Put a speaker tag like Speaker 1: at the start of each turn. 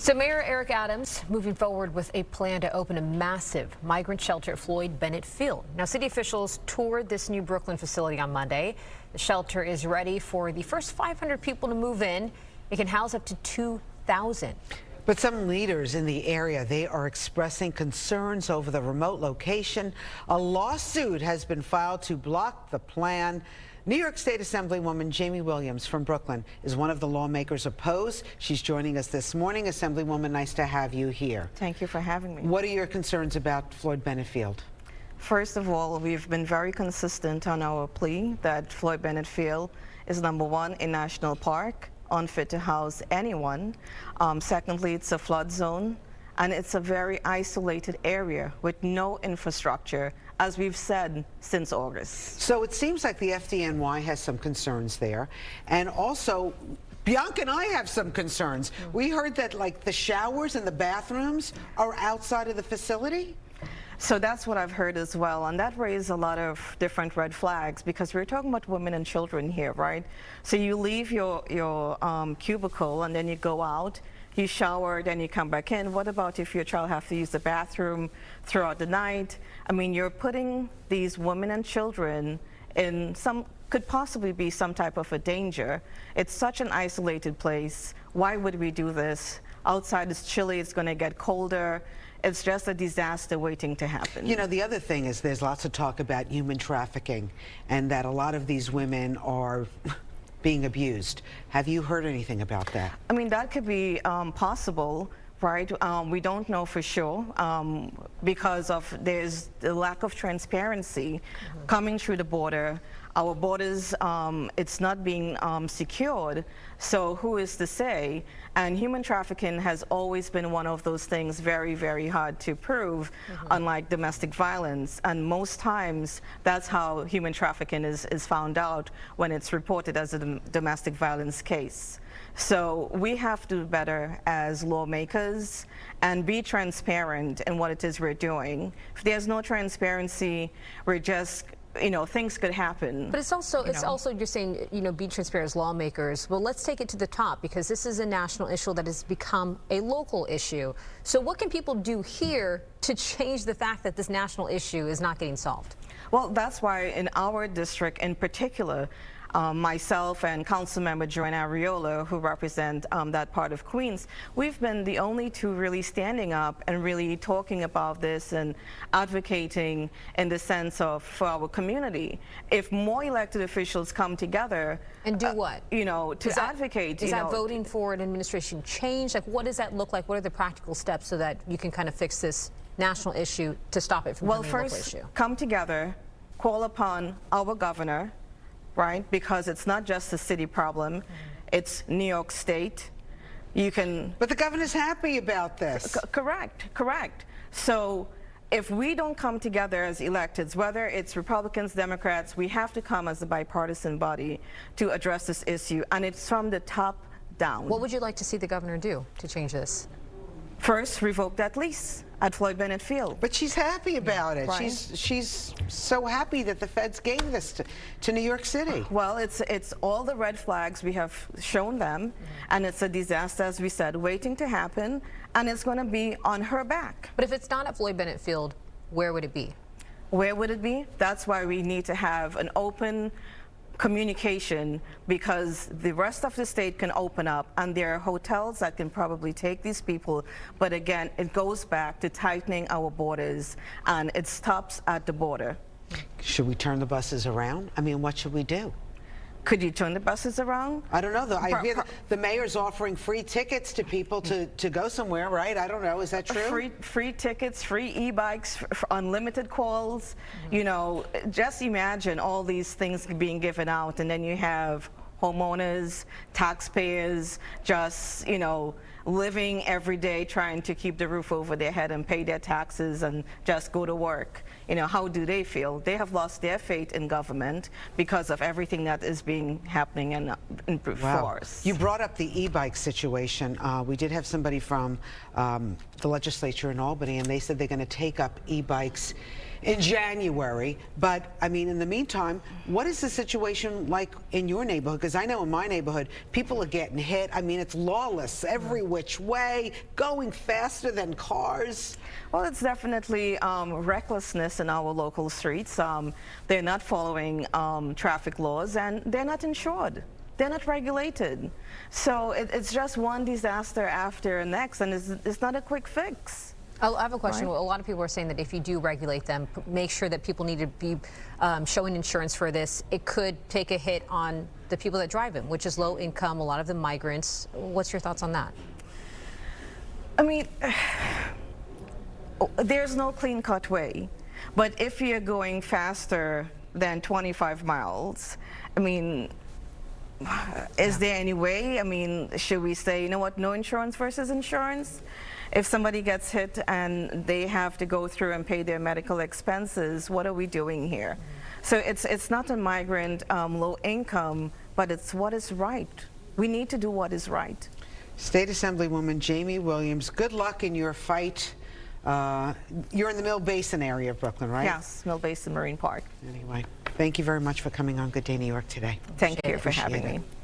Speaker 1: So Mayor Eric Adams moving forward with a plan to open a massive migrant shelter at Floyd Bennett Field. Now, city officials toured this new Brooklyn facility on Monday. The shelter is ready for the first 500 people to move in. It can house up to 2,000.
Speaker 2: But some leaders in the area, they are expressing concerns over the remote location. A lawsuit has been filed to block the plan. New York State Assemblywoman Jamie Williams from Brooklyn is one of the lawmakers opposed. She's joining us this morning. Assemblywoman, nice to have you here.
Speaker 3: Thank you for having me.
Speaker 2: What are your concerns about Floyd Bennett Field?
Speaker 3: First of all, we've been very consistent on our plea that Floyd Bennett Field is #1 a national park, unfit to house anyone. Secondly, it's a flood zone, and it's a very isolated area with no infrastructure, as we've said since August.
Speaker 2: So it seems like the FDNY has some concerns there, and also Bianca and I have some concerns. We heard that like the showers and the bathrooms are outside of the facility.
Speaker 3: So that's what I've heard as well, and that raised a lot of different red flags because we're talking about women and children here, right? So you leave your cubicle and then you go out, you shower, then you come back in. What about if your child has to use the bathroom throughout the night? I mean, you're putting these women and children in could possibly be some type of a danger. It's such an isolated place. Why would we do this? Outside it's chilly, it's going to get colder. It's just a disaster waiting to happen.
Speaker 2: You know, the other thing is there's lots of talk about human trafficking and that a lot of these women are being abused. Have you heard anything about that?
Speaker 3: I mean, that could be possible, right? We don't know for sure because there's the lack of transparency coming through the border. Our borders, it's not being secured, so who is to say? And human trafficking has always been one of those things very, very hard to prove, unlike domestic violence. And most times, that's how human trafficking is found out, when it's reported as a domestic violence case. So we have to do better as lawmakers and be transparent in what it is we're doing. If there's no transparency, we're just, you know, things could happen.
Speaker 1: But it's also, you're saying, you know, be transparent as lawmakers. Well, let's take it to the top, because this is a national issue that has become a local issue. So what can people do here to change the fact that this national issue is not getting solved?
Speaker 3: Well, that's why in our district in particular, myself and Councilmember Joanna Ariola, who represent that part of Queens, we've been the only two really standing up and really talking about this and advocating in the sense of for our community. If more elected officials come together
Speaker 1: and do what?
Speaker 3: You know, to advocate.
Speaker 1: Is that voting for an administration change? Like, what does that look like? What are the practical steps so that you can kind of fix this national issue to stop it from becoming a local issue?
Speaker 3: Well, first, come together, call upon our governor, right? Because it's not just a city problem, it's New York State. You can...
Speaker 2: But the governor's happy about this.
Speaker 3: Correct. So if we don't come together as electeds, whether it's Republicans, Democrats, we have to come as a bipartisan body to address this issue, and it's from the top down.
Speaker 1: What would you like to see the governor do to change this?
Speaker 3: First, revoke that lease at Floyd Bennett Field.
Speaker 2: But she's happy about it.
Speaker 3: Right.
Speaker 2: She's so happy that the feds gave this to New York City.
Speaker 3: Well, it's all the red flags. We have shown them, and it's a disaster, as we said, waiting to happen, and it's going to be on her back.
Speaker 1: But if it's not at Floyd Bennett Field, where would it be?
Speaker 3: Where would it be? That's why we need to have an open communication, because the rest of the state can open up and there are hotels that can probably take these people, but again, it goes back to tightening our borders, and it stops at the border.
Speaker 2: Should we turn the buses around? I mean, what should we do?
Speaker 3: Could you turn the buses around?
Speaker 2: I don't know. I hear the mayor's offering free tickets to people to go somewhere, right? I don't know. Is that true?
Speaker 3: Free tickets, free e-bikes, unlimited calls. You know, just imagine all these things being given out, and then you have homeowners, taxpayers, just, you know, living every day trying to keep the roof over their head and pay their taxes and just go to work. You know, how do they feel? They have lost their faith in government because of everything that is happening in force.
Speaker 2: You brought up the e-bike situation. We did have somebody from the legislature in Albany, and they said they're going to take up e-bikes in January. But I mean, in the meantime, what is the situation like in your neighborhood? Because I know in my neighborhood, people are getting hit. I mean, it's lawless everywhere. which way, going faster than cars?
Speaker 3: Well, it's definitely recklessness in our local streets. They're not following traffic laws, and they're not insured. They're not regulated. So it's just one disaster after the next, and it's not a quick fix.
Speaker 1: I have a question.
Speaker 3: Right.
Speaker 1: A lot of people are saying that if you do regulate them, make sure that people need to be showing insurance for this. It could take a hit on the people that drive them, which is low income, a lot of them migrants. What's your thoughts on that?
Speaker 3: I mean, there's no clean-cut way. But if you're going faster than 25 miles, I mean, is there any way? I mean, should we say, you know what, no insurance versus insurance? If somebody gets hit and they have to go through and pay their medical expenses, what are we doing here? So it's not a migrant, low income, but it's what is right. We need to do what is right.
Speaker 2: State Assemblywoman Jamie Williams, good luck in your fight. You're in the Mill Basin area of Brooklyn, right?
Speaker 3: Yes, Mill Basin Marine Park.
Speaker 2: Anyway, thank you very much for coming on Good Day New York today.
Speaker 3: Thank you for
Speaker 2: Appreciate
Speaker 3: having
Speaker 2: it.
Speaker 3: me.